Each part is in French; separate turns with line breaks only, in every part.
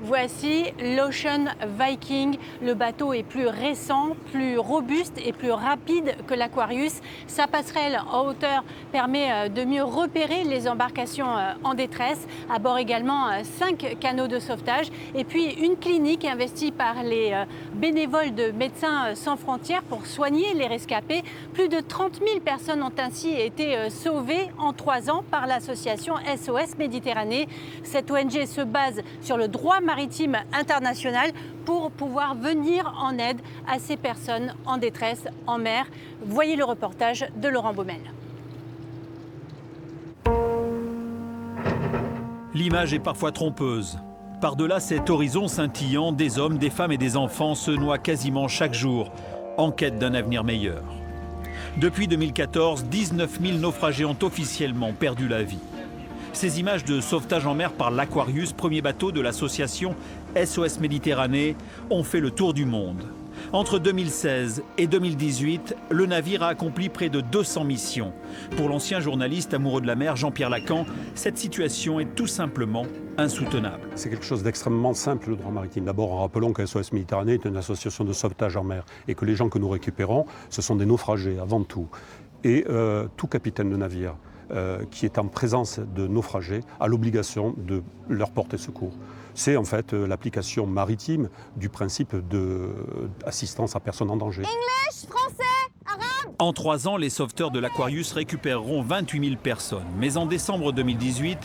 Voici l'Ocean Viking. Le bateau est plus récent, plus robuste et plus rapide que l'Aquarius. Sa passerelle en hauteur permet de mieux repérer les embarcations en détresse. À bord également 5 canots de sauvetage et puis une clinique investie par les bénévoles de Médecins sans frontières pour soigner les rescapés. Plus de 30 000 personnes ont ainsi été sauvées en 3 ans par l'association SOS Méditerranée. Cette ONG se base sur le droit maritime international pour pouvoir venir en aide à ces personnes en détresse en mer. Voyez le reportage de Laurent Baumel.
L'image est parfois trompeuse. Par-delà cet horizon scintillant, des hommes, des femmes et des enfants se noient quasiment chaque jour en quête d'un avenir meilleur. Depuis 2014, 19 000 naufragés ont officiellement perdu la vie. Ces images de sauvetage en mer par l'Aquarius, premier bateau de l'association SOS Méditerranée, ont fait le tour du monde. Entre 2016 et 2018, le navire a accompli près de 200 missions. Pour l'ancien journaliste amoureux de la mer, Jean-Pierre Lacan, cette situation est tout simplement insoutenable.
C'est quelque chose d'extrêmement simple, le droit maritime. D'abord, en rappelant que SOS Méditerranée est une association de sauvetage en mer et que les gens que nous récupérons, ce sont des naufragés avant tout. Et tout capitaine de navire qui est en présence de naufragés a l'obligation de leur porter secours. C'est en fait l'application maritime du principe d'assistance à personne en danger.
English, français, arabe.
En 3 ans, les sauveteurs de l'Aquarius récupéreront 28 000 personnes. Mais en décembre 2018,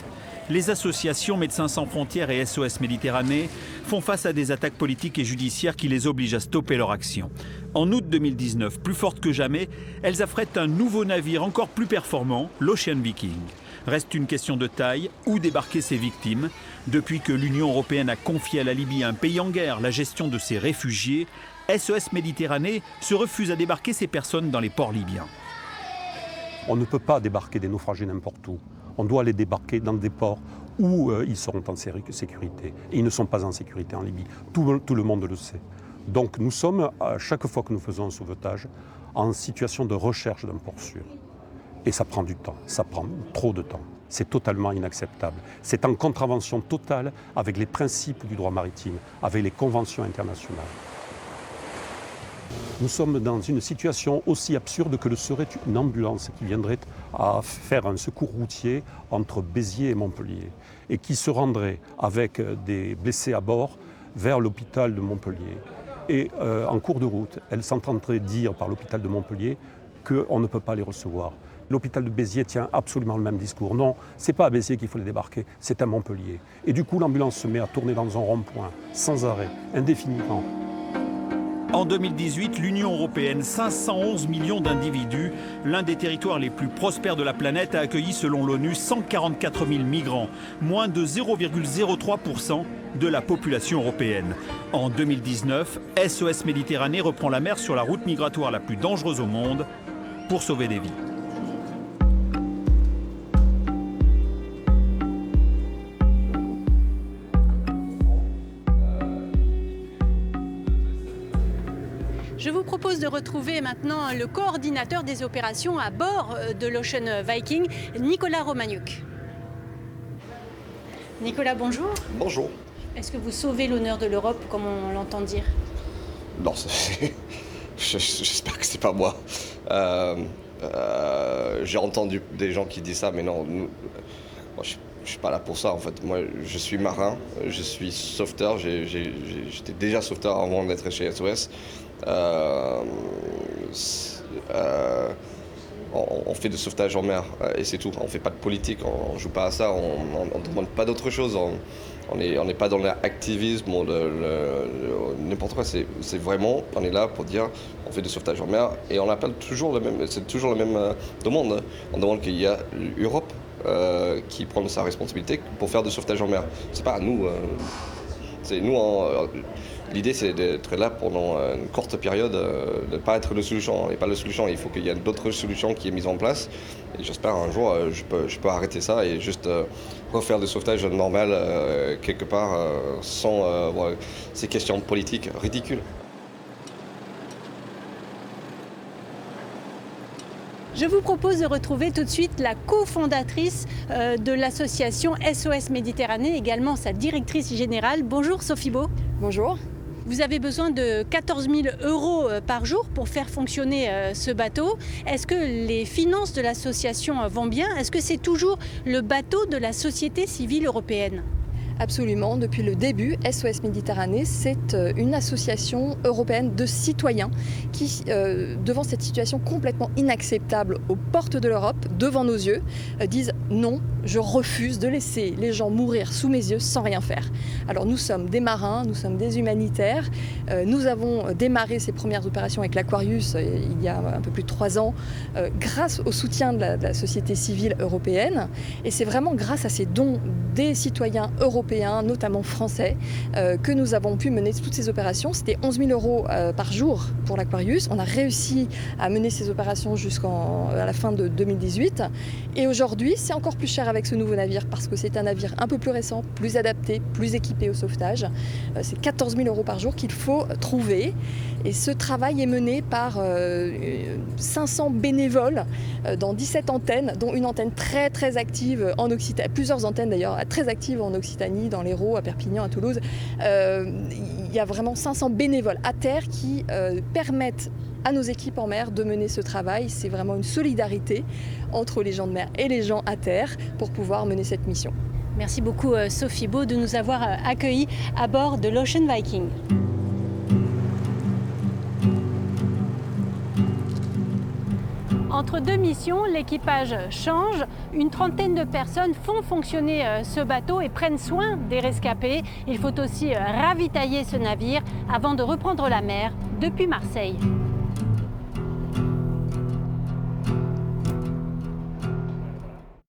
les associations Médecins sans frontières et SOS Méditerranée font face à des attaques politiques et judiciaires qui les obligent à stopper leur action. En août 2019, plus fortes que jamais, elles affrètent un nouveau navire encore plus performant, l'Ocean Viking. Reste une question de taille, où débarquer ces victimes. Depuis que l'Union européenne a confié à la Libye, un pays en guerre, la gestion de ses réfugiés, SOS Méditerranée se refuse à débarquer ces personnes dans les ports libyens.
On ne peut pas débarquer des naufragés n'importe où. On doit les débarquer dans des ports où ils seront en sécurité. Et ils ne sont pas en sécurité en Libye. Tout le monde le sait. Donc nous sommes, à chaque fois que nous faisons un sauvetage, en situation de recherche d'un port sûr. Et ça prend du temps, ça prend trop de temps. C'est totalement inacceptable. C'est en contravention totale avec les principes du droit maritime, avec les conventions internationales. Nous sommes dans une situation aussi absurde que le serait une ambulance qui viendrait à faire un secours routier entre Béziers et Montpellier et qui se rendrait avec des blessés à bord vers l'hôpital de Montpellier. Et en cours de route, elle s'entendrait dire par l'hôpital de Montpellier qu'on ne peut pas les recevoir. L'hôpital de Béziers tient absolument le même discours. Non, ce n'est pas à Béziers qu'il faut les débarquer, c'est à Montpellier. Et du coup, l'ambulance se met à tourner dans un rond-point, sans arrêt, indéfiniment.
En 2018, l'Union européenne, 511 millions d'individus, l'un des territoires les plus prospères de la planète, a accueilli selon l'ONU 144 000 migrants, moins de 0,03% de la population européenne. En 2019, SOS Méditerranée reprend la mer sur la route migratoire la plus dangereuse au monde pour sauver des vies.
Je vous propose de retrouver maintenant le coordinateur des opérations à bord de l'Ocean Viking, Nicolas Romagnuc. Nicolas, bonjour.
Bonjour.
Est-ce que vous sauvez l'honneur de l'Europe, comme on l'entend dire?
Non, j'espère que c'est pas moi. J'ai entendu des gens qui disent ça, mais non, moi, je suis pas là pour ça en fait. Moi, je suis marin, je suis sauveteur, j'étais déjà sauveteur avant d'être chez SOS. On fait de sauvetage en mer et c'est tout. On fait pas de politique, on joue pas à ça, on demande pas d'autre chose. On n'est pas dans l'activisme ou n'importe quoi. C'est vraiment, on est là pour dire, on fait de sauvetage en mer et on appelle toujours le même. C'est toujours la même demande. On demande qu'il y a l'Europe qui prend sa responsabilité pour faire de sauvetage en mer. C'est pas à nous. C'est nous. L'idée, c'est d'être là pendant une courte période, de ne pas être la solution. On n'est pas la solution. Il faut qu'il y ait d'autres solutions qui est mise en place. Et j'espère un jour, je peux arrêter ça et juste refaire le sauvetage normal quelque part sans ces questions politiques ridicules.
Je vous propose de retrouver tout de suite la cofondatrice de l'association SOS Méditerranée, également sa directrice générale. Bonjour Sophie Beau.
Bonjour.
Vous avez besoin de 14 000 € par jour pour faire fonctionner ce bateau. Est-ce que les finances de l'association vont bien? Est-ce que c'est toujours le bateau de la société civile européenne?
Absolument. Depuis le début, SOS Méditerranée, c'est une association européenne de citoyens qui, devant cette situation complètement inacceptable aux portes de l'Europe, devant nos yeux, disent non, je refuse de laisser les gens mourir sous mes yeux sans rien faire. Alors nous sommes des marins, nous sommes des humanitaires. Nous avons démarré ces premières opérations avec l'Aquarius il y a un peu plus de 3 ans, grâce au soutien de la société civile européenne. Et c'est vraiment grâce à ces dons des citoyens européens, notamment français, que nous avons pu mener toutes ces opérations. C'était 11 000 € par jour pour l'Aquarius. On a réussi à mener ces opérations jusqu'à la fin de 2018. Et aujourd'hui, c'est encore plus cher avec ce nouveau navire parce que c'est un navire un peu plus récent, plus adapté, plus équipé au sauvetage. C'est 14 000 € par jour qu'il faut trouver. Et ce travail est mené par 500 bénévoles dans 17 antennes, dont une antenne très très active en Occitanie, plusieurs antennes d'ailleurs très actives en Occitanie, dans l'Hérault, à Perpignan, à Toulouse. Il y a vraiment 500 bénévoles à terre qui permettent à nos équipes en mer de mener ce travail. C'est vraiment une solidarité entre les gens de mer et les gens à terre pour pouvoir mener cette mission.
Merci beaucoup Sophie Beau de nous avoir accueillis à bord de l'Ocean Viking. Entre deux missions, l'équipage change. Une trentaine de personnes font fonctionner ce bateau et prennent soin des rescapés. Il faut aussi ravitailler ce navire avant de reprendre la mer depuis Marseille.